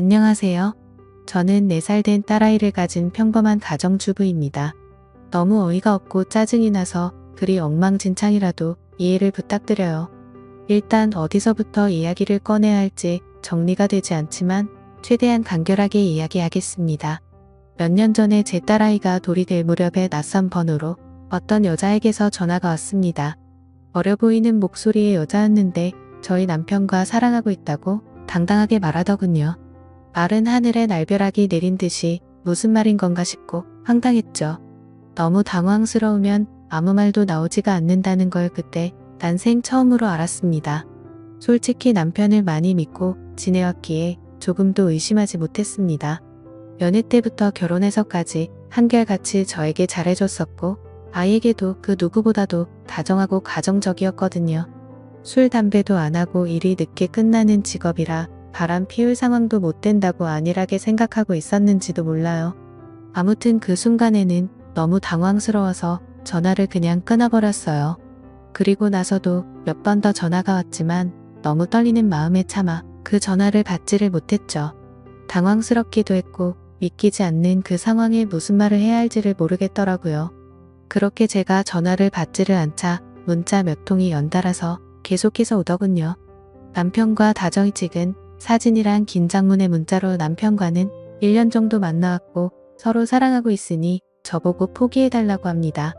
안녕하세요. 저는 4살 된 딸아이를 가진 평범한 가정주부입니다. 너무 어이가 없고 짜증이 나서 글이 엉망진창이라도 이해를 부탁드려요. 일단 어디서부터 이야기를 꺼내야 할지 정리가 되지 않지만 최대한 간결하게 이야기하겠습니다. 몇 년 전에 제 딸아이가 돌이 될 무렵에 낯선 번호로 어떤 여자에게서 전화가 왔습니다. 어려 보이는 목소리의 여자였는데 저희 남편과 사랑하고 있다고 당당하게 말하더군요. 말은 하늘에 날벼락이 내린 듯이 무슨 말인 건가 싶고 황당했죠. 너무 당황스러우면 아무 말도 나오지가 않는다는 걸 그때 난생 처음으로 알았습니다. 솔직히 남편을 많이 믿고 지내왔기에 조금도 의심하지 못했습니다. 연애 때부터 결혼해서까지 한결같이 저에게 잘해줬었고 아이에게도 그 누구보다도 다정하고 가정적이었거든요. 술, 담배도 안 하고 일이 늦게 끝나는 직업이라 바람 피울 상황도 못 된다고 안일하게 생각하고 있었는지도 몰라요. 아무튼 그 순간에는 너무 당황스러워서 전화를 그냥 끊어버렸어요. 그리고 나서도 몇 번 더 전화가 왔지만 너무 떨리는 마음에 참아 그 전화를 받지를 못했죠. 당황스럽기도 했고 믿기지 않는 그 상황에 무슨 말을 해야 할지를 모르겠더라고요. 그렇게 제가 전화를 받지를 않자 문자 몇 통이 연달아서 계속해서 오더군요. 남편과 다정히 찍은 사진이랑 긴 장문의 문자로 남편과는 1년 정도 만나왔고 서로 사랑하고 있으니 저보고 포기해달라고 합니다.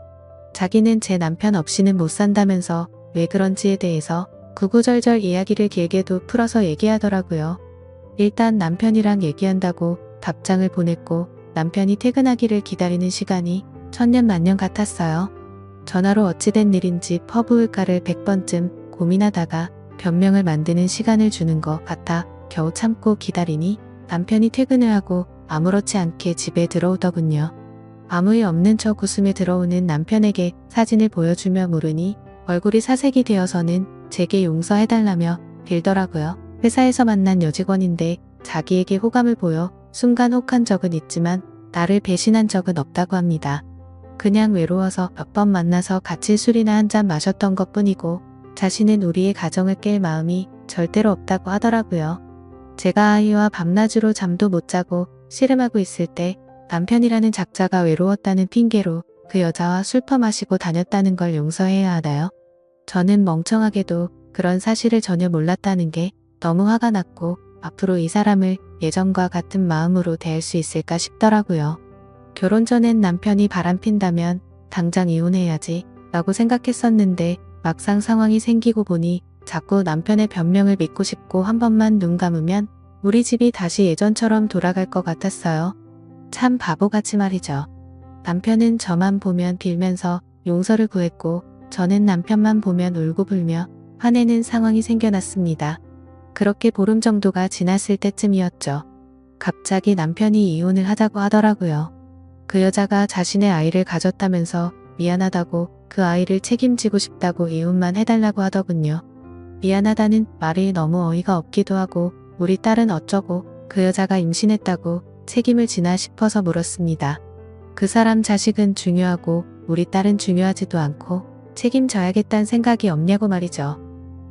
자기는 제 남편 없이는 못 산다면서 왜 그런지에 대해서 구구절절 이야기를 길게도 풀어서 얘기하더라고요. 일단 남편이랑 얘기한다고 답장을 보냈고 남편이 퇴근하기를 기다리는 시간이 천년만년 같았어요. 전화로 어찌된 일인지 퍼부을까를 100번쯤 고민하다가 변명을 만드는 시간을 주는 것 같아 겨우 참고 기다리니 남편이 퇴근을 하고 아무렇지 않게 집에 들어오더군요. 아무 일 없는 척 웃으며 들어오는 남편에게 사진을 보여주며 물으니 얼굴이 사색이 되어서는 제게 용서해달라며 빌더라고요. 회사에서 만난 여직원인데 자기에게 호감을 보여 순간 혹한 적은 있지만 나를 배신한 적은 없다고 합니다. 그냥 외로워서 몇 번 만나서 같이 술이나 한잔 마셨던 것뿐이고 자신은 우리의 가정을 깰 마음이 절대로 없다고 하더라고요. 제가 아이와 밤낮으로 잠도 못 자고 씨름하고 있을 때 남편이라는 작자가 외로웠다는 핑계로 그 여자와 술 퍼마시고 다녔다는 걸 용서해야 하나요? 저는 멍청하게도 그런 사실을 전혀 몰랐다는 게 너무 화가 났고 앞으로 이 사람을 예전과 같은 마음으로 대할 수 있을까 싶더라고요. 결혼 전엔 남편이 바람핀다면 당장 이혼해야지 라고 생각했었는데 막상 상황이 생기고 보니 자꾸 남편의 변명을 믿고 싶고 한 번만 눈 감으면 우리 집이 다시 예전처럼 돌아갈 것 같았어요. 참 바보같이 말이죠. 남편은 저만 보면 빌면서 용서를 구했고 저는 남편만 보면 울고 불며 화내는 상황이 생겨났습니다. 그렇게 보름 정도가 지났을 때쯤이었죠. 갑자기 남편이 이혼을 하자고 하더라고요. 그 여자가 자신의 아이를 가졌다면서 미안하다고 그 아이를 책임지고 싶다고 이혼만 해달라고 하더군요. 미안하다는 말이 너무 어이가 없기도 하고 우리 딸은 어쩌고 그 여자가 임신했다고 책임을 지나 싶어서 물었습니다. 그 사람 자식은 중요하고 우리 딸은 중요하지도 않고 책임져야겠다는 생각이 없냐고 말이죠.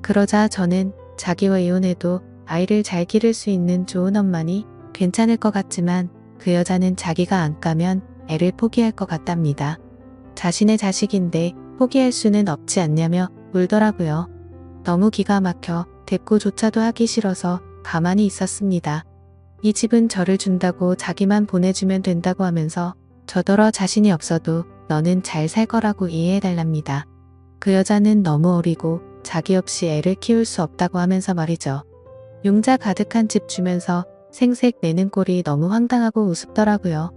그러자 저는 자기와 이혼해도 아이를 잘 기를 수 있는 좋은 엄마니 괜찮을 것 같지만 그 여자는 자기가 안 까면 애를 포기할 것 같답니다. 자신의 자식인데 포기할 수는 없지 않냐며 울더라고요. 너무 기가 막혀 대꾸조차도 하기 싫어서 가만히 있었습니다. 이 집은 저를 준다고 자기만 보내주면 된다고 하면서 저더러 자신이 없어도 너는 잘 살 거라고 이해해달랍니다. 그 여자는 너무 어리고 자기 없이 애를 키울 수 없다고 하면서 말이죠. 용자 가득한 집 주면서 생색 내는 꼴이 너무 황당하고 우습더라고요.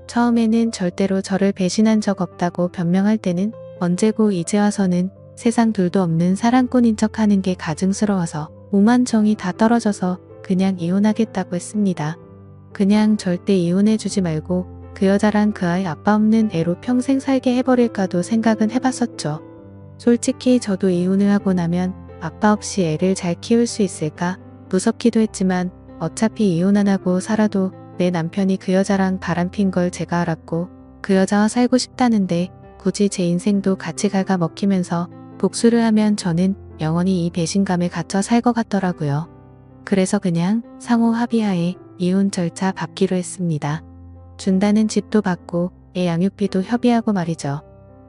처음에는 절대로 저를 배신한 적 없다고 변명할 때는 언제고 이제 와서는 세상 둘도 없는 사랑꾼인 척 하는 게 가증스러워서 오만 정이 다 떨어져서 그냥 이혼하겠다고 했습니다. 그냥 절대 이혼해주지 말고 그 여자랑 그 아이 아빠 없는 애로 평생 살게 해버릴까도 생각은 해봤었죠. 솔직히 저도 이혼을 하고 나면 아빠 없이 애를 잘 키울 수 있을까 무섭기도 했지만 어차피 이혼 안 하고 살아도 내 남편이 그 여자랑 바람핀 걸 제가 알았고 그 여자와 살고 싶다는데 굳이 제 인생도 같이 갉아먹히면서 복수를 하면 저는 영원히 이 배신감에 갇혀 살 것 같더라고요. 그래서 그냥 상호 합의하에 이혼 절차 밟기로 했습니다. 준다는 집도 받고 애 양육비도 협의하고 말이죠.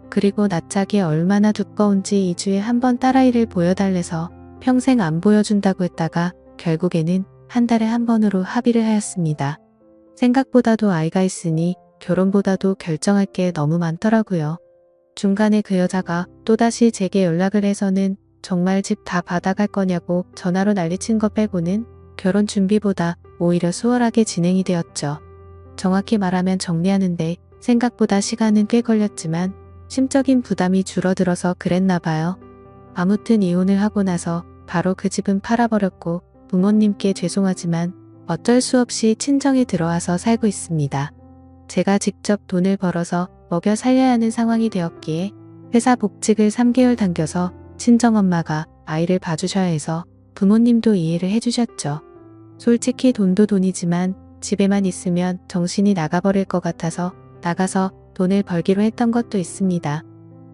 그리고 낯짝이 얼마나 두꺼운지 2주에 한 번 딸아이를 보여달래서 평생 안 보여준다고 했다가 결국에는 한 달에 한 번으로 합의를 하였습니다. 생각보다도 아이가 있으니 결혼보다도 결정할 게 너무 많더라고요. 중간에 그 여자가 또다시 제게 연락을 해서는 정말 집 다 받아갈 거냐고 전화로 난리친 거 빼고는 결혼 준비보다 오히려 수월하게 진행이 되었죠. 정확히 말하면 정리하는데 생각보다 시간은 꽤 걸렸지만 심적인 부담이 줄어들어서 그랬나 봐요. 아무튼 이혼을 하고 나서 바로 그 집은 팔아버렸고 부모님께 죄송하지만 어쩔 수 없이 친정에 들어와서 살고 있습니다. 제가 직접 돈을 벌어서 먹여 살려야 하는 상황이 되었기에 회사 복직을 3개월 당겨서 친정엄마가 아이를 봐주셔야 해서 부모님도 이해를 해주셨죠. 솔직히 돈도 돈이지만 집에만 있으면 정신이 나가버릴 것 같아서 나가서 돈을 벌기로 했던 것도 있습니다.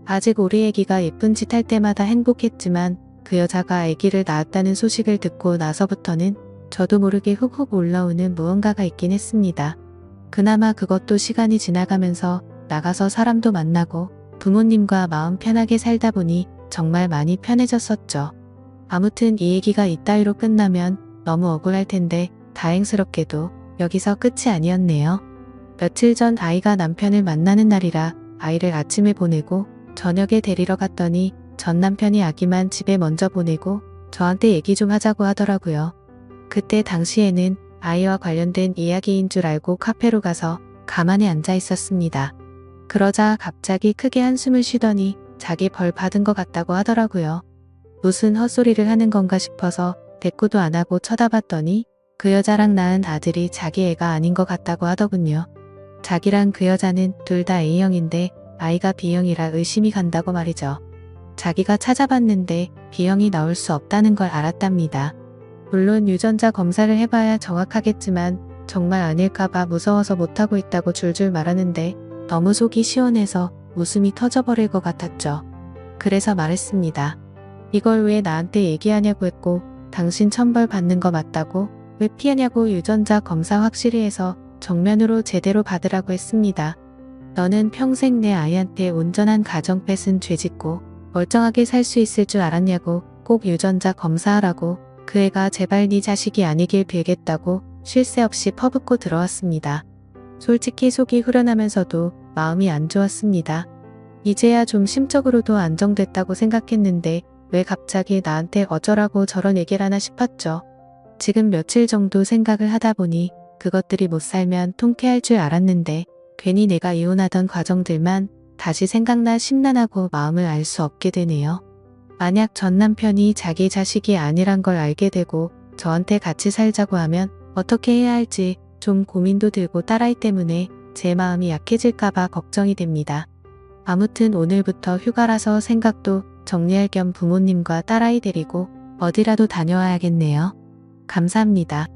아직 우리 애기가 예쁜 짓 할 때마다 행복했지만 그 여자가 애기를 낳았다는 소식을 듣고 나서부터는 저도 모르게 훅훅 올라오는 무언가가 있긴 했습니다. 그나마 그것도 시간이 지나가면서 나가서 사람도 만나고 부모님과 마음 편하게 살다 보니 정말 많이 편해졌었죠. 아무튼 이 얘기가 이따위로 끝나면 너무 억울할 텐데 다행스럽게도 여기서 끝이 아니었네요. 며칠 전 아이가 남편을 만나는 날이라 아이를 아침에 보내고 저녁에 데리러 갔더니 전 남편이 아기만 집에 먼저 보내고 저한테 얘기 좀 하자고 하더라고요. 그때 당시에는 아이와 관련된 이야기인 줄 알고 카페로 가서 가만히 앉아 있었습니다. 그러자 갑자기 크게 한숨을 쉬더니 자기 벌 받은 것 같다고 하더라고요. 무슨 헛소리를 하는 건가 싶어서 대꾸도 안 하고 쳐다봤더니 그 여자랑 낳은 아들이 자기 애가 아닌 것 같다고 하더군요. 자기랑 그 여자는 둘 다 A형인데 아이가 B형이라 의심이 간다고 말이죠. 자기가 찾아봤는데 B형이 나올 수 없다는 걸 알았답니다. 물론 유전자 검사를 해봐야 정확하겠지만 정말 아닐까봐 무서워서 못하고 있다고 줄줄 말하는데 너무 속이 시원해서 웃음이 터져버릴 것 같았죠. 그래서 말했습니다. 이걸 왜 나한테 얘기하냐고 했고 당신 천벌 받는 거 맞다고 왜 피하냐고 유전자 검사 확실히 해서 정면으로 제대로 받으라고 했습니다. 너는 평생 내 아이한테 온전한 가정 뺏은 죄 짓고 멀쩡하게 살 수 있을 줄 알았냐고 꼭 유전자 검사하라고 그 애가 제발 네 자식이 아니길 빌겠다고 쉴 새 없이 퍼붓고 들어왔습니다. 솔직히 속이 후련하면서도 마음이 안 좋았습니다. 이제야 좀 심적으로도 안정됐다고 생각했는데 왜 갑자기 나한테 어쩌라고 저런 얘기를 하나 싶었죠. 지금 며칠 정도 생각을 하다 보니 그것들이 못 살면 통쾌할 줄 알았는데 괜히 내가 이혼하던 과정들만 다시 생각나 심란하고 마음을 알 수 없게 되네요. 만약 전 남편이 자기 자식이 아니란 걸 알게 되고 저한테 같이 살자고 하면 어떻게 해야 할지 좀 고민도 들고 딸아이 때문에 제 마음이 약해질까봐 걱정이 됩니다. 아무튼 오늘부터 휴가라서 생각도 정리할 겸 부모님과 딸아이 데리고 어디라도 다녀와야겠네요. 감사합니다.